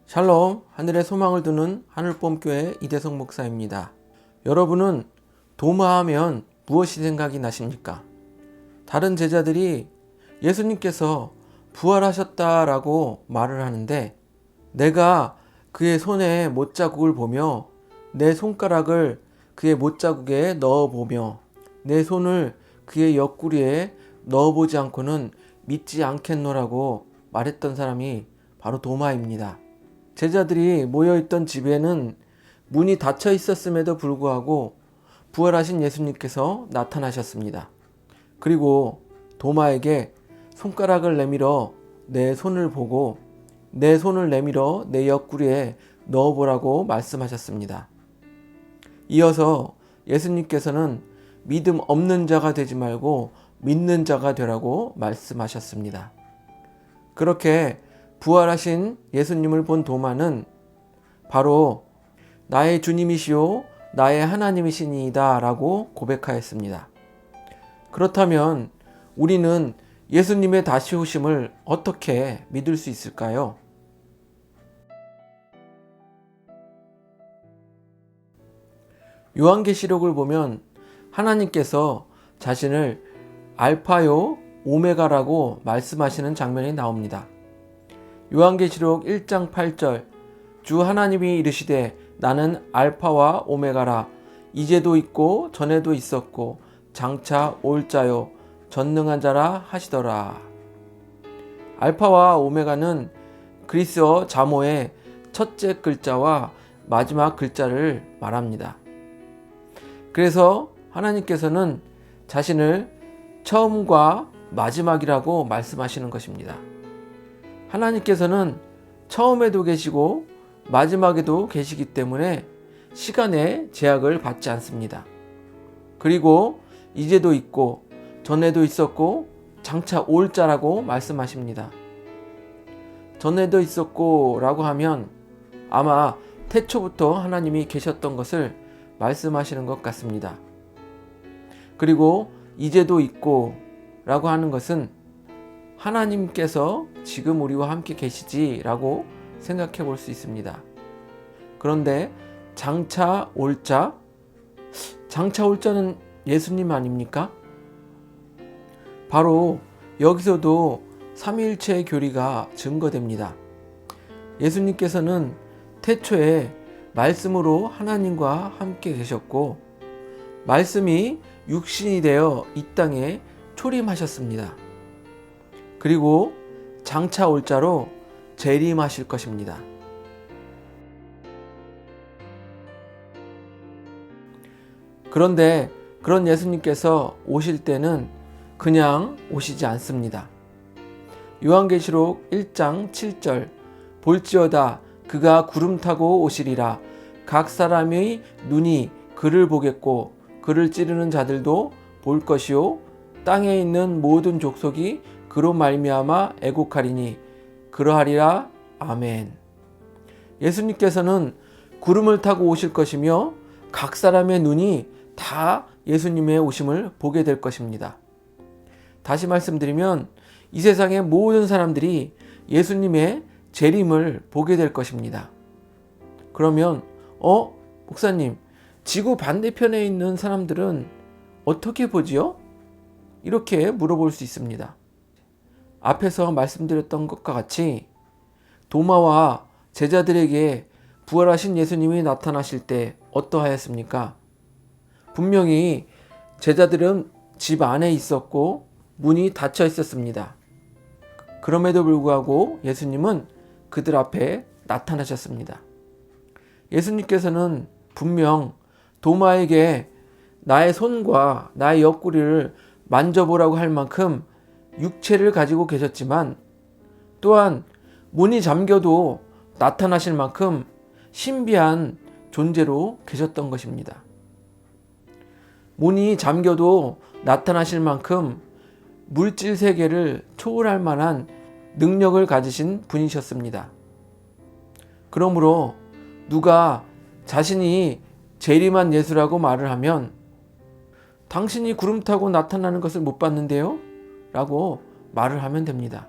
샬롬, 하늘의 소망을 두는 하늘봄교회 이대성 목사입니다. 여러분은 도마하면 무엇이 생각이 나십니까? 다른 제자들이 예수님께서 부활하셨다라고 말을 하는데, 내가 그의 손에 못자국을 보며 내 손가락을 그의 못자국에 넣어보며 내 손을 그의 옆구리에 넣어보지 않고는 믿지 않겠노라고 말했던 사람이 바로 도마입니다. 제자들이 모여있던 집에는 문이 닫혀 있었음에도 불구하고 부활하신 예수님께서 나타나셨습니다. 그리고 도마에게 손가락을 내밀어 내 손을 보고 내 손을 내밀어 내 옆구리에 넣어보라고 말씀하셨습니다. 이어서 예수님께서는 믿음 없는 자가 되지 말고 믿는 자가 되라고 말씀하셨습니다. 그렇게 부활하신 예수님을 본 도마는 바로 나의 주님이시오 나의 하나님이시니이다 라고 고백하였습니다. 그렇다면 우리는 예수님의 다시 오심을 어떻게 믿을 수 있을까요? 요한계시록을 보면 하나님께서 자신을 알파요 오메가라고 말씀하시는 장면이 나옵니다. 요한계시록 1장 8절 주 하나님이 이르시되 나는 알파와 오메가라 이제도 있고 전에도 있었고 장차 올 자요 전능한 자라 하시더라. 알파와 오메가는 그리스어 자모의 첫째 글자와 마지막 글자를 말합니다. 그래서 하나님께서는 자신을 처음과 마지막이라고 말씀하시는 것입니다. 하나님께서는 처음에도 계시고 마지막에도 계시기 때문에 시간의 제약을 받지 않습니다. 그리고 이제도 있고 전에도 있었고 장차 올 자라고 말씀하십니다. 전에도 있었고 라고 하면 아마 태초부터 하나님이 계셨던 것을 말씀하시는 것 같습니다. 그리고 이제도 있고 라고 하는 것은 하나님께서 지금 우리와 함께 계시지 라고 생각해 볼 수 있습니다. 그런데 장차 올 자? 장차 올 자는 예수님 아닙니까? 바로 여기서도 삼위일체의 교리가 증거됩니다. 예수님께서는 태초에 말씀으로 하나님과 함께 계셨고 말씀이 육신이 되어 이 땅에 초림하셨습니다. 그리고 장차 올 자로 재림하실 것입니다. 그런데 그런 예수님께서 오실 때는 그냥 오시지 않습니다. 요한계시록 1장 7절 볼지어다 그가 구름 타고 오시리라 각 사람의 눈이 그를 보겠고 그를 찌르는 자들도 볼 것이요 땅에 있는 모든 족속이 그로 말미암아 애곡하리니 그러하리라 아멘. 예수님께서는 구름을 타고 오실 것이며 각 사람의 눈이 다 예수님의 오심을 보게 될 것입니다. 다시 말씀드리면 이 세상의 모든 사람들이 예수님의 재림을 보게 될 것입니다. 그러면 목사님 지구 반대편에 있는 사람들은 어떻게 보지요? 이렇게 물어볼 수 있습니다. 앞에서 말씀드렸던 것과 같이 도마와 제자들에게 부활하신 예수님이 나타나실 때 어떠하였습니까? 분명히 제자들은 집 안에 있었고 문이 닫혀 있었습니다. 그럼에도 불구하고 예수님은 그들 앞에 나타나셨습니다. 예수님께서는 분명 도마에게 나의 손과 나의 옆구리를 만져보라고 할 만큼 육체를 가지고 계셨지만 또한 문이 잠겨도 나타나실 만큼 신비한 존재로 계셨던 것입니다. 문이 잠겨도 나타나실 만큼 물질 세계를 초월할 만한 능력을 가지신 분이셨습니다. 그러므로 누가 자신이 재림한 예수라고 말을 하면 당신이 구름 타고 나타나는 것을 못 봤는데요? 라고 말을 하면 됩니다.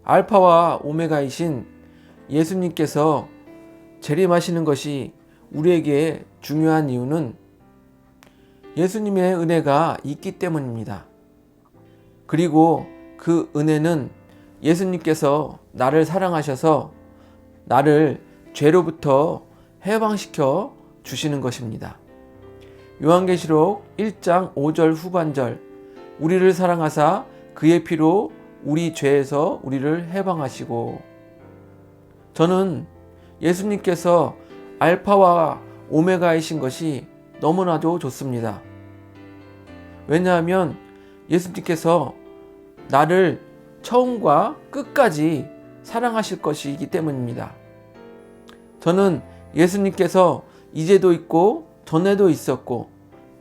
알파와 오메가이신 예수님께서 재림하시는 것이 우리에게 중요한 이유는 예수님의 은혜가 있기 때문입니다. 그리고 그 은혜는 예수님께서 나를 사랑하셔서 나를 죄로부터 해방시켜 주시는 것입니다. 요한계시록 1장 5절 후반절, 우리를 사랑하사 그의 피로 우리 죄에서 우리를 해방하시고. 저는 예수님께서 알파와 오메가이신 것이 너무나도 좋습니다. 왜냐하면 예수님께서 나를 처음과 끝까지 사랑하실 것이기 때문입니다. 저는 예수님께서 이제도 있고 전에도 있었고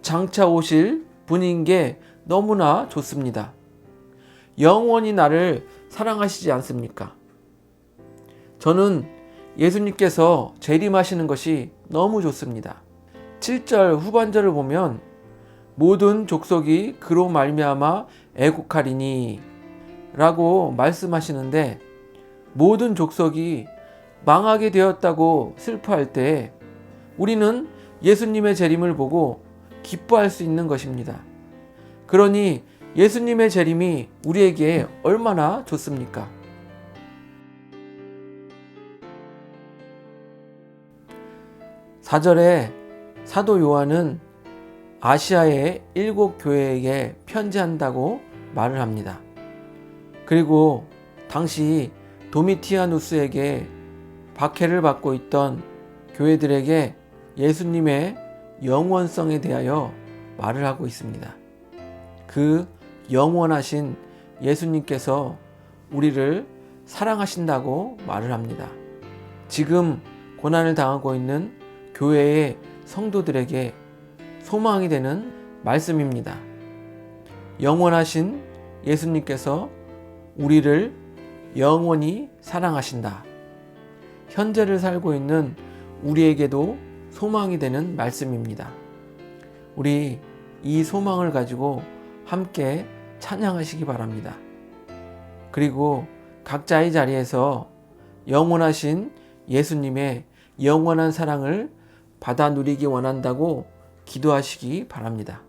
장차 오실 분인 게 너무나 좋습니다. 영원히 나를 사랑하시지 않습니까? 저는 예수님께서 재림하시는 것이 너무 좋습니다. 7절 후반절을 보면 모든 족속이 그로 말미암아 애곡하리니 라고 말씀하시는데, 모든 족속이 망하게 되었다고 슬퍼할 때 우리는 예수님의 재림을 보고 기뻐할 수 있는 것입니다. 그러니 예수님의 재림이 우리에게 얼마나 좋습니까? (4절에) 사도 요한은 아시아의 7 교회에게 편지한다고 말을 합니다. 그리고 당시 도미티아누스에게 박해를 받고 있던 교회들에게 예수님의 영원성에 대하여 말을 하고 있습니다. 그 영원하신 예수님께서 우리를 사랑하신다고 말을 합니다. 지금 고난을 당하고 있는 교회의 성도들에게 소망이 되는 말씀입니다. 영원하신 예수님께서 우리를 영원히 사랑하신다. 현재를 살고 있는 우리에게도 소망이 되는 말씀입니다. 우리 이 소망을 가지고 함께 찬양하시기 바랍니다. 그리고 각자의 자리에서 영원하신 예수님의 영원한 사랑을 받아 누리기 원한다고 기도하시기 바랍니다.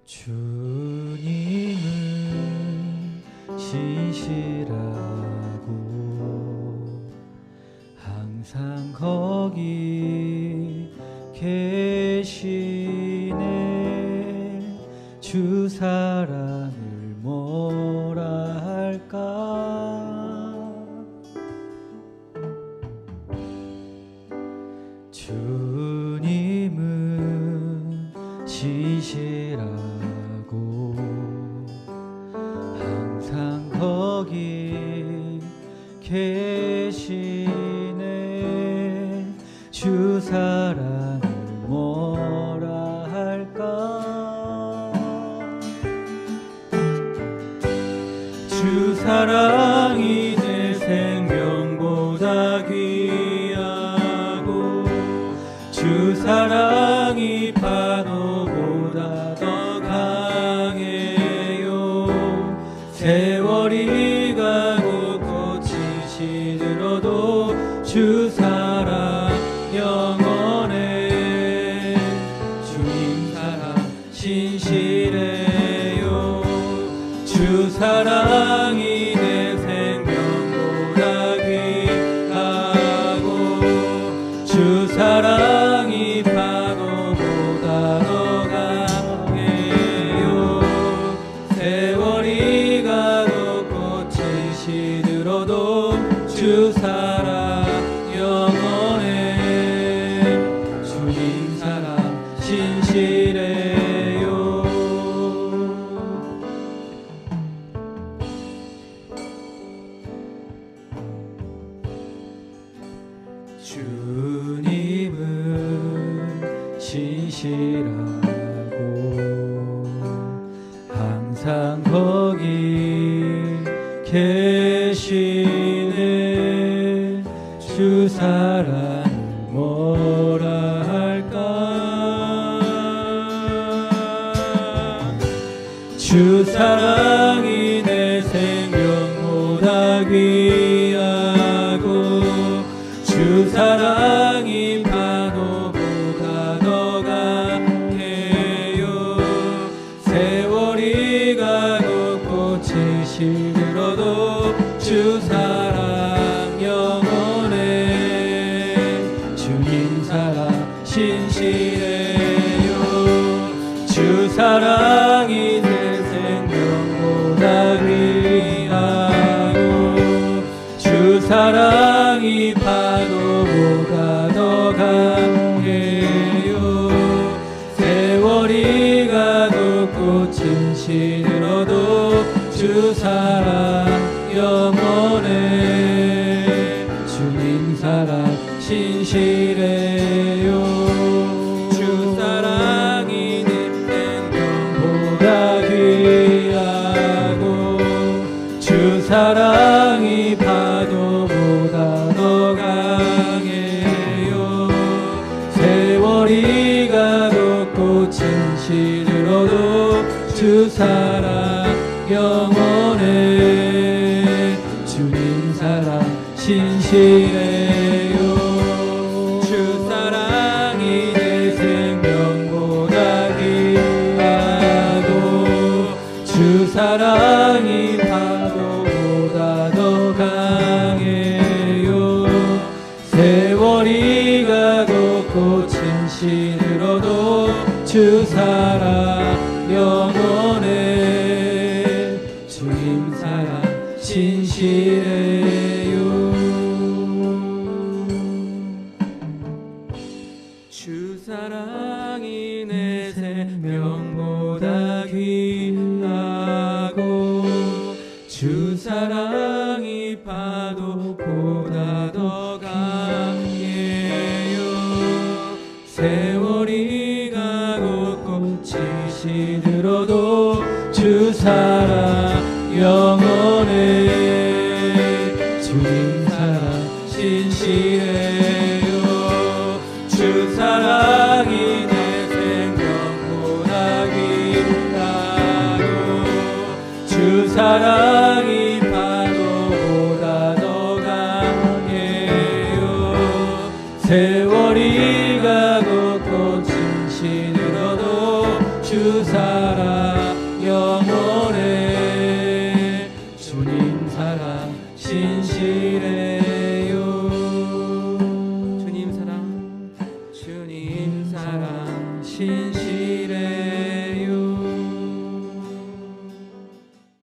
주님은 신실하고 항상 거기 계시네. 주 사랑을 뭐라 할까. 주님은 신실하고 항상 거기 계시네. 주 사랑을 뭐라 할까. 주 사랑이 내 생명보다 귀하고 주 사랑이 파도보다 더 강해요. 세월이 가고 꽃이 시들어도 주 사랑 영원해. 주님 사랑 신실해요. 주 사랑이 내 생명보다 귀하고 주 사랑이 파도보다 더 강해요. 세월이 가도 꽃이 시들어도 주 사랑 영원해. 주님 사랑 신실해요. 사랑 뭐라 할까. 주 사랑이 내 생명보다 귀하고 주 사랑이 파도보다 더 강해요. 세월이 가고 꽃이 시들어도 주 사랑 영원해. 주님 사랑 신실해요. 주 사랑이 내 생명보다 귀하고 주 사랑이 파도보다 더 강해요. 세월이 가도 꽃은 시들어도 주 사랑 영원해. 주님 사랑 신실해요. 주 사랑이 내 생명보다 귀하고 주 사랑이 파도보다 더 강해요. 세월이 가도 꽃은 시들어도 주 사랑 영원해. 주님 사랑 신실해요. 주 사랑이 내 생명보다 귀하고 주 사랑이 파도보다 더 강해요. 세월이 가고 꽃은 시들어도 주 사랑 영원해. 주님 사랑 신실해요. 주 사랑이 내 생명보다 귀하고 주 사랑이 파도보다 더 강해요. 세월이 가고 꽃이 시들어도 주 사랑 영원해. 주님 사랑 신실해요. 주 사랑이 내 생명보다 귀하고 주 사랑이 파도보다 더 강해요. 세월이 가고 꽃은 시들어도 주 사랑 영원해. 주님 사랑 신실해요. 주님 사랑 신실해요.